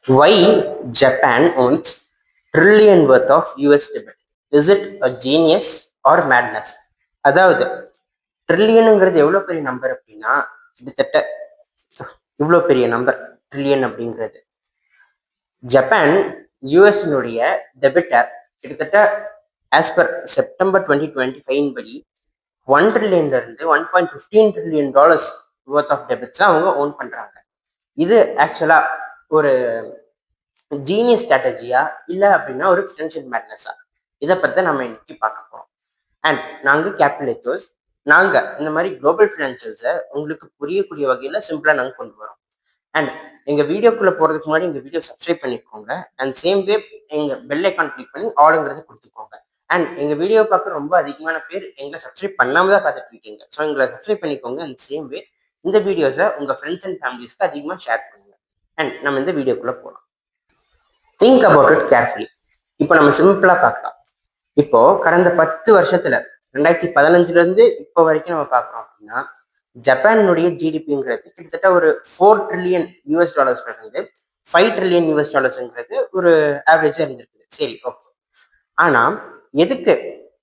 Why Japan owns trillion worth of US debt? Is it a genius or madness? அதாவது ட்ரில்லியனுங்கிறது எவ்வளோ பெரிய number அப்படின்னா கிட்டத்தட்ட இவ்வளோ பெரிய நம்பர் ட்ரில்லியன் அப்படிங்கிறது. ஜப்பான் யூஎஸ்னுடைய டெபிட்டை கிட்டத்தட்ட ஆஸ் பர் செப்டம்பர் 2025 படி $1 trillion 1.15 trillion worth ஆஃப் டெபிட்ஸை அவங்க ஓன் பண்ணுறாங்க. இது ஆக்சுவலா ஒரு ஜீனியஸ் ஸ்ட்ராட்டஜியா இல்லை அப்படின்னா ஒரு ஃபினான்ஷியல் மேட்னஸா, இதை பற்றி நம்ம இன்னைக்கு பார்க்க போகிறோம். அண்ட் நாங்கள் கேபிட்டல் எத்தோஸ், நாங்கள் இந்த மாதிரி குளோபல் ஃபினான்ஷியல்ஸை உங்களுக்கு புரியக்கூடிய வகையில் சிம்பிளாக நாங்கள் கொண்டு வரோம். அண்ட் எங்கள் வீடியோக்குள்ளே போகிறதுக்கு முன்னாடி எங்கள் வீடியோ சப்ஸ்கிரைப் பண்ணிக்கோங்க. அண்ட் சேம் வே எங்கள் பெல் ஐக்கான் கிளிக் பண்ணி ஆளுங்கிறத கொடுத்துக்கோங்க. அண்ட் எங்கள் வீடியோ பார்க்க ரொம்ப அதிகமான பேர் எங்களை சப்ஸ்கிரைப் பண்ணாமல் தான் பார்த்துட்டு இருக்கீங்க. ஸோ எங்களை சப்ஸ்கிரைப் பண்ணிக்கோங்க. அண்ட் சேம் வே இந்த வீடியோஸை உங்கள் ஃப்ரெண்ட்ஸ் அண்ட் ஃபேமிலிஸ்க்கு அதிகமாக ஷேர் பண்ணுங்க. அண்ட் நம்ம இந்த வீடியோக்குள்ளே போகலாம். Think about it carefully. இப்போ நம்ம சிம்பிளாக பார்க்கலாம். இப்போ கடந்த 10 வருஷத்துல 2015 இப்போ வரைக்கும் நம்ம பார்க்குறோம் அப்படின்னா ஜப்பானுடைய ஜிடிபிங்கிறது கிட்டத்தட்ட ஒரு $4 trillion இருந்து $5 trillion ஒரு ஆவரேஜா இருந்திருக்குது. சரி, ஓகே. ஆனா எதுக்கு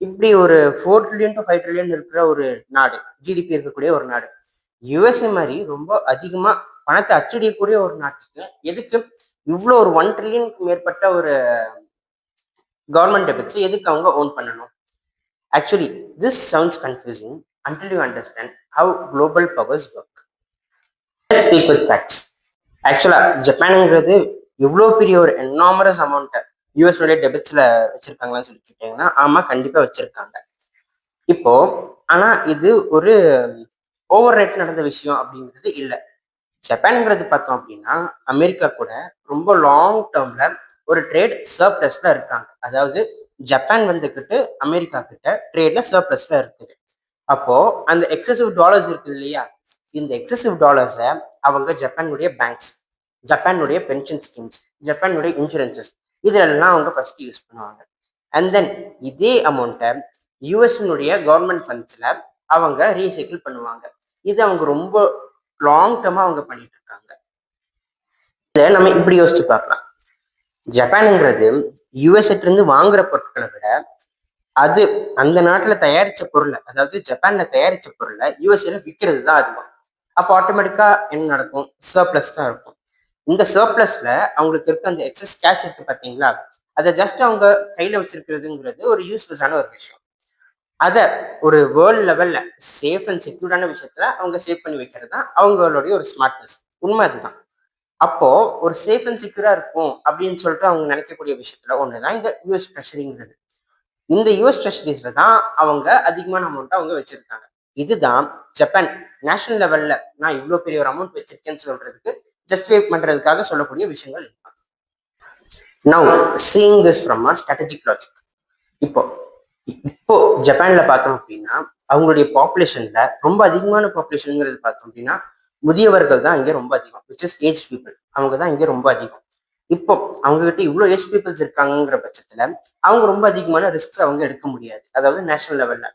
இப்படி ஒரு 4 trillion to 5 trillion இருக்கிற ஒரு நாடு, ஜிடிபி இருக்கக்கூடிய ஒரு நாடு, யுஎஸ்ஏ மாதிரி ரொம்ப அதிகமா பணத்தை அச்சடிக்கக்கூடிய ஒரு நாட்டுக்கு எதுக்கு இவ்வளோ ஒரு 1 trillion மேற்பட்ட ஒரு கவர்மெண்ட் டெபிட்ஸ் எதுக்கு அவங்க ஓன் பண்ணணும்? Actually this sounds confusing until you understand how global powers work. Let's speak with facts. ஆக்சுவலா ஜப்பானுங்கிறது எவ்வளோ பெரிய ஒரு எனாமரஸ் அமௌண்ட்டை யூஎஸ்னுடைய டெபிட்ஸ்ல வச்சிருக்காங்களான்னு சொல்லி கேட்டீங்கன்னா, ஆமா, கண்டிப்பா வச்சிருக்காங்க. இப்போ ஆனா இது ஒரு ஓவர் ரேட் நடந்த விஷயம் அப்படிங்கிறது இல்லை. ஜப்பானுங்கிறது பார்த்தோம் அப்படின்னா அமெரிக்கா கூட ரொம்ப லாங் டேர்ம்ல ஒரு ட்ரேட் சர்ப்ளஸ்ல இருக்காங்க. அதாவது ஜப்பான் வந்துக்கிட்டு அமெரிக்கா கிட்ட ட்ரேட்ல சர்ப்ளஸ்ல இருக்குது. அப்போ அந்த எக்ஸசிவ் டாலர்ஸ் இருக்குது இல்லையா, இந்த எக்ஸசிவ் டாலர்ஸை அவங்க ஜப்பானுடைய பேங்க்ஸ், ஜப்பானுடைய பென்ஷன் ஸ்கீம்ஸ், ஜப்பானுடைய இன்சூரன்சஸ் இதெல்லாம் அவங்க ஃபர்ஸ்ட் யூஸ் பண்ணுவாங்க. அண்ட் தென் இதே அமௌண்ட்டை யூஎஸ்னுடைய கவர்மெண்ட் ஃபண்ட்ஸ்ல அவங்க ரீசைக்கிள் பண்ணுவாங்க. இது அவங்க ரொம்ப லாங் டேர்மா அவங்க பண்ணிட்டு இருக்காங்க. இதை நம்ம இப்படி யோசிச்சு பார்க்கலாம். ஜப்பானுங்கிறது யூஎஸ்ஏ இருந்து வாங்குற பொருட்களை விட அது அந்த நாட்டுல தயாரிச்ச பொருளை, அதாவது ஜப்பான்ல தயாரிச்ச பொருளை யூஎஸ்ஏல விற்கிறது தான் அதிகம். அப்போ ஆட்டோமேட்டிக்கா என்ன நடக்கும்? சர்ப்ளஸ் தான் இருக்கும். இந்த சர்ப்ளஸ்ல அவங்களுக்கு இருக்க அந்த எக்ஸஸ் கேஷ் இருக்கு பார்த்தீங்களா, அதை ஜஸ்ட் அவங்க கையில வச்சிருக்கிறதுங்கிறது ஒரு யூஸ்லெஸ்ஸான ஒரு விஷயம். அதை ஒரு வேர்ல்டு லெவல்ல சேஃப் அண்ட் செக்யூர்டான விஷயத்துல அவங்க சேவ் பண்ணி வைக்கிறது தான் அவங்களுடைய ஒரு ஸ்மார்ட்னஸ். உண்மை அதுதான். அப்போ ஒரு சேஃப் அண்ட் செக்யூரா இருக்கும் அப்படின்னு சொல்லிட்டு அவங்க நினைக்கக்கூடிய விஷயத்துல ஒண்ணுதான் இந்த யூஎஸ் ட்ரெஷரிங்கிறது. இந்த யூஎஸ் ட்ரெஷரிஸ்ல தான் அவங்க அதிகமான அமௌண்ட் அவங்க வச்சிருக்காங்க. இதுதான் ஜப்பான் நேஷனல் லெவல்ல நான் இவ்வளவு பெரிய ஒரு அமௌண்ட் வச்சிருக்கேன்னு சொல்றதுக்கு ஜஸ்டிஃபை பண்றதுக்காக சொல்லக்கூடிய விஷயங்கள் இதுதான். Now seeing this from a strategic logic. இப்போ இப்போ ஜப்பான்ல பார்த்தோம் அப்படின்னா அவங்களுடைய பாப்புலேஷன்ல ரொம்ப அதிகமான பாப்புலேஷன்ங்கிறது பார்த்தோம் அப்படின்னா முதியவர்கள் தான் இங்கே ரொம்ப அதிகம், விச் இஸ் ஏஜ் பீப்புள். அவங்க தான் இங்கே ரொம்ப அதிகம். இப்போ அவங்க கிட்ட இவ்வளோ ஏஜ் பீப்புள்ஸ் இருக்காங்கிற பட்சத்துல அவங்க ரொம்ப அதிகமான ரிஸ்க்ஸ் அவங்க எடுக்க முடியாது. அதாவது நேஷனல் லெவல்ல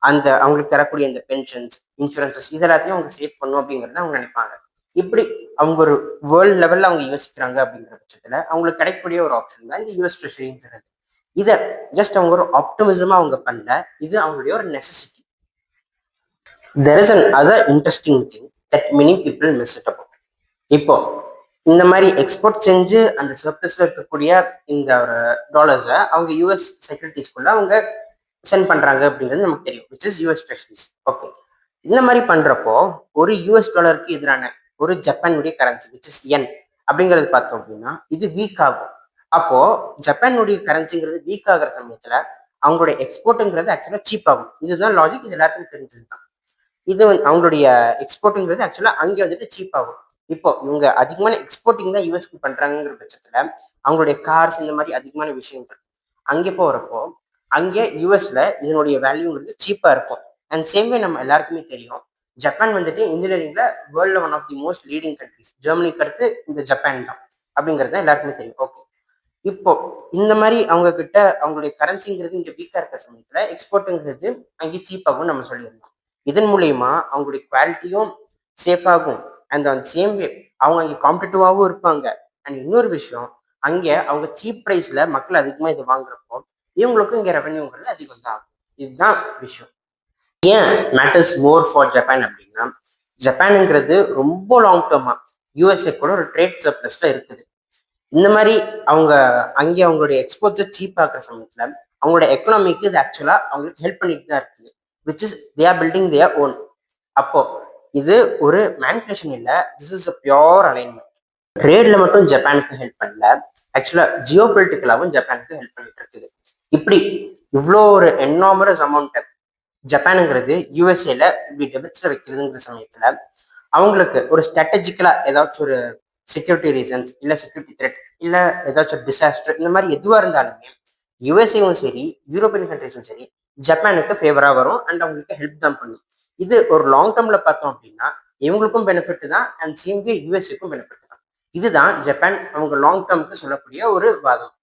அந்த அவங்களுக்கு தரக்கூடிய அந்த பென்ஷன்ஸ், இன்சூரன்சஸ் இதெல்லாத்தையும் அவங்க சேவ் பண்ணும் அப்படிங்கறத அவங்க நினைப்பாங்க. இப்படி அவங்க ஒரு வேர்ல்டு லெவல்ல அவங்க யோசிக்கிறாங்க அப்படிங்கிற பட்சத்துல அவங்களுக்கு கிடைக்கக்கூடிய ஒரு ஆப்ஷன் தான் இந்த யூஎஸ் ட்ரெஷரிங்கிறது. இதை ஜஸ்ட் அவங்க ஒரு ஆப்டிமிசமா அவங்க பண்ணல, இது அவங்களுடைய ஒரு necessity. There is an other interesting thing that many people miss it about. இப்போ இந்த மாதிரி எக்ஸ்போர்ட் செஞ்சு அந்த சர்ப்ளஸ்ல இருக்கக்கூடிய இந்த ஒரு டாலர்ஸை அவங்க யூஎஸ் செக்யூரிட்டிஸ்குள்ள அவங்க சென்ட் பண்றாங்க அப்படிங்கிறது நமக்கு தெரியும், which is US treasuries. Okay, இந்த மாதிரி பண்றப்போ ஒரு யூஎஸ் டாலருக்கு எதிரான ஒரு ஜப்பானுடைய கரன்சி விச் இஸ் யென் அப்படிங்கிறது பார்த்தோம் அப்படின்னா இது வீக் ஆகும். அப்போ ஜப்பானுடைய கரன்சிங்கிறது வீக் ஆகிற சமயத்துல அவங்களுடைய எக்ஸ்போர்ட்டுங்கிறது ஆக்சுவலா சீப் ஆகும். இதுதான் லாஜிக், இது எல்லாருக்கும் தெரிஞ்சதுதான். இது அவங்களுடைய எக்ஸ்போர்ட்டுங்கிறது ஆக்சுவலா அங்கே வந்துட்டு சீப் ஆகும். இப்போ இவங்க அதிகமான எக்ஸ்போர்ட்டிங் தான் யூஎஸ்க்கு பண்றாங்கிற பட்சத்துல அவங்களுடைய கார்ஸ் இந்த மாதிரி அதிகமான விஷயங்கள் அங்கே போறப்போ அங்கே யூஎஸ்ல இதனுடைய வேல்யூங்கிறது சீப்பா இருக்கும். அண்ட் சேம் வே நம்ம எல்லாருக்குமே தெரியும், ஜப்பான் வந்துட்டு இன்ஜினியரிங்ல வேர்ல்ட்ல one of the most leading countries. ஜெர்மனிக்கு அடுத்து இந்த ஜப்பான் தான் அப்படிங்கிறது எல்லாருக்குமே தெரியும். ஓகே, இப்போ இந்த மாதிரி அவங்க கிட்ட அவங்களுடைய கரன்சிங்கிறது இங்க வீக்கா இருக்க சமயத்துல எக்ஸ்போர்ட்டுங்கிறது அங்கே சீப்பாகும் நம்ம சொல்லியிருந்தோம். இதன் மூலியமா அவங்களுடைய குவாலிட்டியும் சேஃப் ஆகும். அண்ட் ஆன் சேம் வே அவங்க அங்கே காம்படிட்டிவாகவும் இருப்பாங்க. அண்ட் இன்னொரு விஷயம், அங்கே அவங்க சீப் ப்ரைஸில் மக்கள் அதிகமாக இது வாங்குறப்போ இவங்களுக்கும் இங்கே ரெவன்யூங்கிறது அதிகம் தான் ஆகும். இதுதான் விஷயம். ஏன் மேட்டர்ஸ் மோர் ஃபார் ஜப்பான் அப்படின்னா, ஜப்பானுங்கிறது ரொம்ப லாங் டேர்மாக யூஎஸ்ஏ கூட ஒரு ட்ரேட் சர்ப்ளஸில் இருக்குது. இந்த மாதிரி அவங்க அங்கே அவங்களுடைய எக்ஸ்போர்ட்ஸை சீப் ஆக்குற சமயத்தில் அவங்களோட எக்கனாமிக்கு இது ஆக்சுவலாக அவங்களுக்கு ஹெல்ப் பண்ணிட்டு தான் இருக்குது. Which is they are building their own. அப்போ இது ஒரு மேனிபுலேஷன் இல்லை, this is a pure alignment. ட்ரேட்ல மட்டும் ஜப்பானுக்கு ஹெல்ப் பண்ணல, ஆக்சுவலா ஜியோ பொலிட்டிக்கலாவும் ஜப்பானுக்கு ஹெல்ப் பண்ணிட்டு இருக்குது. இப்படி இவ்வளோ ஒரு என்னாமரஸ் அமௌண்ட் ஜப்பானுங்கிறது யூஎஸ்ஏல இப்படி டெபிட்ஸ்ல வைக்கிறதுங்கிற சமயத்துல அவங்களுக்கு ஒரு ஸ்ட்ராட்டஜிக்கலா ஏதாச்சும் ஒரு செக்யூரிட்டி ரீசன்ஸ் இல்ல செக்யூரிட்டி த்ரெட் இல்ல ஏதாச்சும் ஒரு டிசாஸ்டர் இந்த மாதிரி எதுவா இருந்தாலுமே யூஎஸ்ஏவும் சரி யூரோப்பியன் கண்ட்ரிஸும் சரி ஜப்பானுக்கு ஃபேவரா வரும் அண்ட் அவங்களுக்கு ஹெல்ப் தான் பண்ணும். இது ஒரு லாங் டேர்ம்ல பார்த்தோம் அப்படின்னா இவங்களுக்கும் பெனிஃபிட் தான் அண்ட் சேம் வே யூஎஸ்ஏக்கும் பெனிஃபிட் தான். இதுதான் ஜப்பான் அவங்க லாங் டேர்முக்கு சொல்லக்கூடிய ஒரு வாதம்.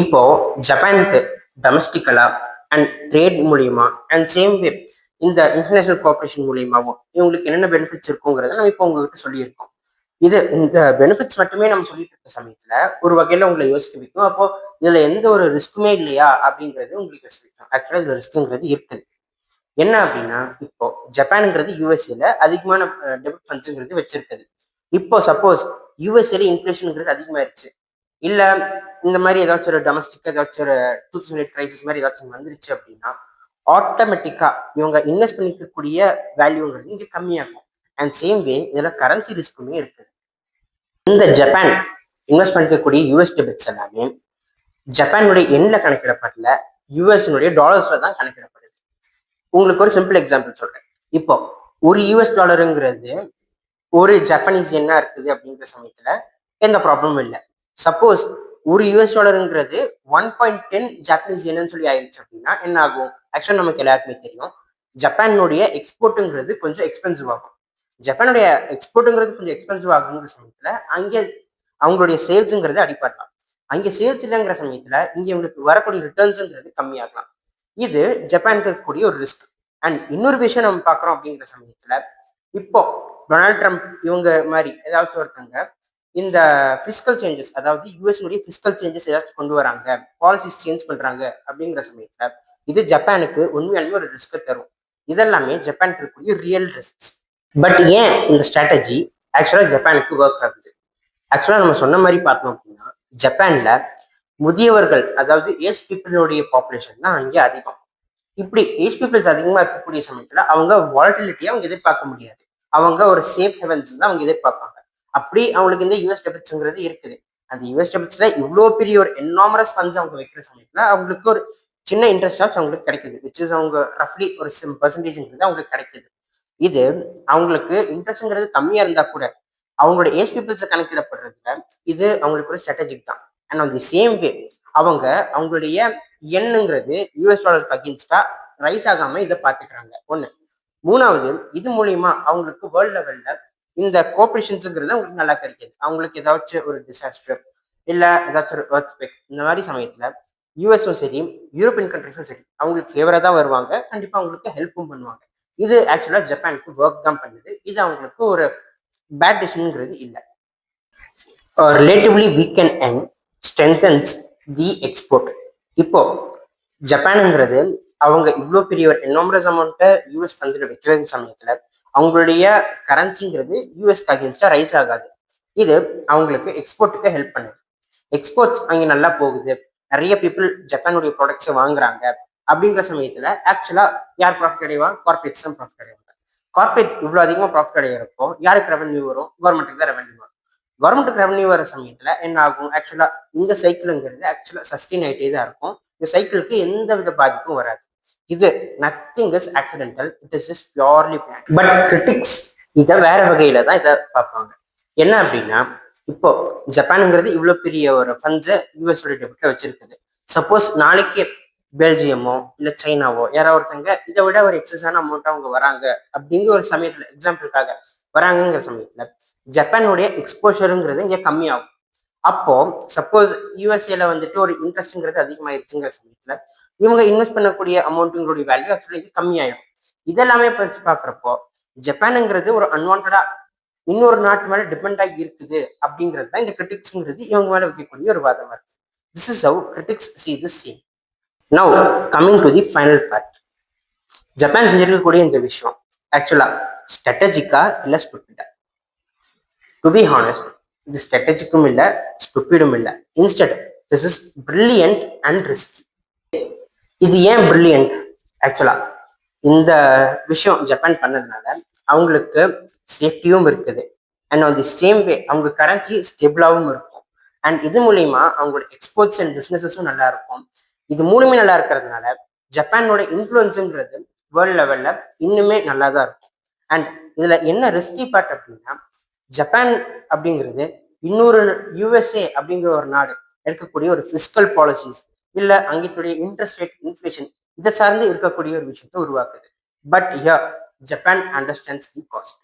இப்போ ஜப்பானுக்கு டொமஸ்டிக்கலா அண்ட் ட்ரேட் மூலியமா அண்ட் சேம் வே இந்த இன்டர்நேஷனல் கோஆபரேஷன் மூலியமாவும் இவங்களுக்கு என்னென்ன பெனிஃபிட்ஸ் இருக்குங்கிறத நம்ம இப்போ உங்ககிட்ட சொல்லியிருக்கோம். இது இந்த பெனிஃபிட்ஸ் மட்டுமே நம்ம சொல்லிட்டு இருக்க சமயத்துல ஒரு வகையில உங்களை யோசிக்க வைக்கும். அப்போ இதுல எந்த ஒரு ரிஸ்க்குமே இல்லையா அப்படிங்கிறது உங்களுக்கு யோசிக்கும். ஆக்சுவலா இதுல ரிஸ்க்குங்கிறது இருக்குது. என்ன அப்படின்னா இப்போ ஜப்பானுங்கிறது யூஎஸ்ஏல அதிகமான டெபிட் ஃபண்ட்ஸுங்கிறது வச்சிருக்குது. இப்போ சப்போஸ் யூஎஸ்ஏல இன்ஃபிளேஷனுங்கிறது அதிகமாயிருச்சு இல்ல இந்த மாதிரி ஏதாச்சும் ஒரு டொமஸ்டிக் ஏதாச்சும் ஒரு 2008 கிரைசிஸ் மாதிரி ஏதாச்சும் வந்துருச்சு அப்படின்னா ஆட்டோமேட்டிக்கா இவங்க இன்வெஸ்ட் பண்ணிக்கக்கூடிய வேல்யூங்கிறது இங்க கம்மியாகும். அண்ட் சேம் வே இதுல கரன்சி ரிஸ்க்குமே இருக்குது. இந்த ஜப்பான் இன்வெஸ்ட் பண்ணிக்கக்கூடிய யூஎஸ் டெபிட்ஸ் எல்லாமே ஜப்பானுடைய எண்ணில் கணக்கிடப்படல, யூஎஸ்னுடைய டாலர்ஸ்ல தான் கணக்கிடப்படுது. உங்களுக்கு ஒரு சிம்பிள் எக்ஸாம்பிள் சொல்றேன். இப்போ ஒரு யூஎஸ் டாலருங்கிறது ஒரு ஜப்பானீஸ் என்ன இருக்குது அப்படிங்கிற சமயத்துல எந்த ப்ராப்ளமும் இல்லை. சப்போஸ் ஒரு யூஎஸ் டாலருங்கிறது 1.10 ஜப்பானீஸ் என்னன்னு சொல்லி ஆயிடுச்சு அப்படின்னா என்ன ஆகும்? ஆக்சுவலா நமக்கு எல்லாருக்குமே தெரியும் ஜப்பானுடைய எக்ஸ்போர்ட்டுங்கிறது கொஞ்சம் எக்ஸ்பென்சிவ் ஆகும். ஜப்பானுடைய எக்ஸ்போர்ட்டுங்கிறது கொஞ்சம் எக்ஸ்பென்சிவ் ஆகுங்கிற சமயத்துல அங்கே அவங்களுடைய சேல்ஸுங்கிறது அடிப்படலாம். அங்கே சேல்ஸ் இல்லைங்கிற சமயத்துல இங்க இவங்களுக்கு வரக்கூடிய ரிட்டர்ன்ஸுங்கிறது கம்மியாகலாம். இது ஜப்பானுக்கு இருக்கக்கூடிய ஒரு ரிஸ்க். அண்ட் இன்னொரு விஷயம் நம்ம பார்க்குறோம் அப்படிங்கிற சமயத்துல இப்போ டொனால்ட் ட்ரம்ப் இவங்க மாதிரி ஏதாச்சும் ஒருத்தங்க இந்த பிசிக்கல் சேஞ்சஸ் அதாவது யூஎஸ்னுடைய பிசிக்கல் சேஞ்சஸ் ஏதாச்சும் கொண்டு வராங்க, பாலிசிஸ் சேஞ்ச் பண்றாங்க அப்படிங்கிற சமயத்துல இது ஜப்பானுக்கு உண்மையாலுமே ஒரு ரிஸ்க் தரும். இதெல்லாமே ஜப்பானுக்கு இருக்கக்கூடிய ரியல் ரிஸ்க். பட் ஏன் இந்த ஸ்ட்ராட்டஜி ஆக்சுவலா ஜப்பானுக்கு ஒர்க் ஆகுது? ஆக்சுவலா நம்ம சொன்ன மாதிரி பார்த்தோம் அப்படின்னா ஜப்பான்ல முதியவர்கள் அதாவது ஏஜ் பீப்புளுடைய பாப்புலேஷன் தான் அங்கே அதிகம். இப்படி ஏஜ் பீப்புள்ஸ் அதிகமா இருக்கக்கூடிய சமயத்துல அவங்க வாலட்டிலிட்டியை அவங்க எதிர்பார்க்க முடியாது. அவங்க ஒரு சேஃப் ஹெவன்ஸ் தான் அவங்க எதிர்பார்ப்பாங்க. அப்படி அவங்களுக்கு இந்த யூஎஸ் டெபிட்ஸ்ங்கிறது இருக்குது. அந்த யூஎஸ் டெபிட்ஸ்ல இவ்வளோ பெரிய ஒரு என்னாமரஸ் ஃபண்ட்ஸ் அவங்க வைக்கிற சமயத்துல அவங்களுக்கு ஒரு சின்ன இன்ட்ரெஸ்ட் ஆஃப் அவங்களுக்கு கிடைக்குது. விச் இஸ் அவங்க ரஃப்லி ஒரு பர்சன்டேஜ்ங்கிறது அவங்களுக்கு கிடைக்குது. இது அவங்களுக்கு இன்ட்ரெஸ்ட்ங்கிறது கம்மியா இருந்தா கூட அவங்களோட ஏஜ் பீப்புள்ஸை கணக்கிடப்படுறதுல இது அவங்களுக்கு ஒரு ஸ்ட்ராட்டஜிக் தான். And on the same way அவங்க அவங்களுடைய எண்ணுங்கிறது யூஎஸ் டாலருக்கு அகேன்ஸ்டா ரைஸ் ஆகாம இதை பார்த்துக்கிறாங்க. ஒண்ணு. மூணாவது, இது மூலியமா அவங்களுக்கு வேர்ல்ட் லெவல்ல இந்த கோஆபரேஷன்ஸுங்கிறது அவங்களுக்கு நல்லா கிடைக்குது. அவங்களுக்கு ஏதாச்சும் ஒரு டிசாஸ்டர் இல்ல ஏதாச்சும் ஒரு எர்த்குவேக் இந்த மாதிரி சமயத்துல யூஎஸும் சரி யூரோப்பியன் கண்ட்ரிஸும் சரி அவங்களுக்கு ஃபேவரா தான் வருவாங்க. கண்டிப்பா அவங்களுக்கு ஹெல்ப்பும் பண்ணுவாங்க. இது ஆக்சுவலா ஜப்பானுக்கு ஒர்க் தான் பண்ணுது. இது அவங்களுக்கு ஒரு பேட் டிசிஷன்ங்கிறது இல்லை. Relatively weekend and strengthens the export. இப்போ ஜப்பானுங்கிறது அவங்க இவ்வளோ பெரிய ஒரு எனாமரஸ் அமௌண்ட்டை யூஎஸ் ஃபண்ட்ஸில் வைக்கிற சமயத்துல அவங்களுடைய கரன்சிங்கிறது யூஎஸ்க்கு அகேன்ஸ்டா ரைஸ் ஆகாது. இது அவங்களுக்கு எக்ஸ்போர்ட்டுக்கு ஹெல்ப் பண்ணுது. எக்ஸ்போர்ட்ஸ் அங்கே நல்லா போகுது, நிறைய பீப்புள் ஜப்பானுடைய ப்ராடக்ட்ஸை வாங்குறாங்க. அப்படிங்கிற சமயத்துல ஆக்சுவலா யார் ப்ராஃபிட் அடைவா? கார்பரேட்ஸ் தான் ப்ராஃபிட் அடைவாங்க. கார்பரேட்ஸ் இவ்வளோ அதிகமாக ப்ராஃபிட் அடையிறப்போ யாருக்கு ரெவன்யூ வரும்? கவர்மெண்ட்டுக்கு தான் ரெவன்யூ வரும். கவர்மெண்ட்டுக்கு ரெவன்யூ வர சமயத்துல என்ன ஆகும்? ஆக்சுவலா இந்த சைக்கிள்ங்கிறது ஆக்சுவலா சஸ்டெயின் ஆகிட்டே தான் இருக்கும். இந்த சைக்கிளுக்கு எந்த வித பாதிப்பும் வராது. இது nothing is accidental, it is just purely plan. But critics இதை வேற வகையில தான் இதை பார்ப்பாங்க. என்ன அப்படின்னா இப்போ ஜப்பானுங்கிறது இவ்வளவு பெரிய ஒரு ஃபண்ட்ஸை யூஎஸோட டெபிட்ல வச்சிருக்குது. சப்போஸ் நாளைக்கு பெல்ஜியமோ இல்ல சைனாவோ யாராவது ஒருத்தங்க இதை விட ஒரு எக்ஸஸான அமௌண்ட் அவங்க வராங்க அப்படிங்கிற ஒரு சமயத்துல எக்ஸாம்பிளுக்காக வராங்கிற சமயத்துல ஜப்பானுடைய எக்ஸ்போஷருங்கிறது இங்க கம்மியாகும். அப்போ சப்போஸ் யூஎஸ்ஏல வந்துட்டு ஒரு இன்ட்ரெஸ்ட்ங்கிறது அதிகமாயிருச்சுங்கிற சமயத்துல இவங்க இன்வெஸ்ட் பண்ணக்கூடிய அமௌண்ட்டுங்களுடைய வேல்யூ ஆக்சுவலி கம்மியாயிடும். இதெல்லாமே பாக்குறப்போ ஜப்பானுங்கிறது ஒரு அன்வான்டா இன்னொரு நாட்டு மேல டிபெண்ட் ஆகி இருக்குது அப்படிங்கிறது தான் இந்த கிரிட்டிக்ஸ்ங்கிறது இவங்க மேல வைக்கக்கூடிய ஒரு வாதமா இருக்கு. This is how critics see this scene. Now coming to the final part. Japan செஞ்சிருக்கக்கூடிய இந்த விஷயம் ஆக்சுவலா ஸ்ட்ராட்டஜிக்கா இல்ல ஸ்டூபிடா? டு பி ஹானஸ்ட், இது ஸ்ட்ராட்டஜிக்கும் இல்ல ஸ்டூபிடும் இல்ல. Instead this is brilliant and risky. இது ஏன் பிரில்லியன்ட்? ஆக்சுவலா இந்த விஷயம் ஜப்பான் பண்ணதுனால அவங்களுக்கு சேஃப்டியும் இருக்குது and on the same way அவங்க கரன்சி ஸ்டெபிளாகவும் இருக்கும். அண்ட் இது மூலியமா அவங்களோட எக்ஸ்போர்ட்ஸ் அண்ட் பிஸ்னஸஸும் நல்லா இருக்கும். இது மூணுமே நல்லா இருக்கிறதுனால ஜப்பானோட இன்ஃப்ளூயன்ஸுங்கிறது வேர்ல்ட் லெவல்ல இன்னுமே நல்லா தான் இருக்கும். அண்ட் இதுல என்ன ரிஸ்கி பார்ட் அப்படின்னா, ஜப்பான் அப்படிங்கிறது இன்னொரு யூஎஸ்ஏ அப்படிங்கிற ஒரு நாடு இருக்கக்கூடிய ஒரு பிசிக்கல் பாலிசிஸ் இல்ல அங்கத்துடைய இன்ட்ரெஸ்ட் ரேட், இன்ஃபிளேஷன் இதை சார்ந்து இருக்கக்கூடிய ஒரு விஷயத்தை உருவாக்குது. But here Japan understands the cost.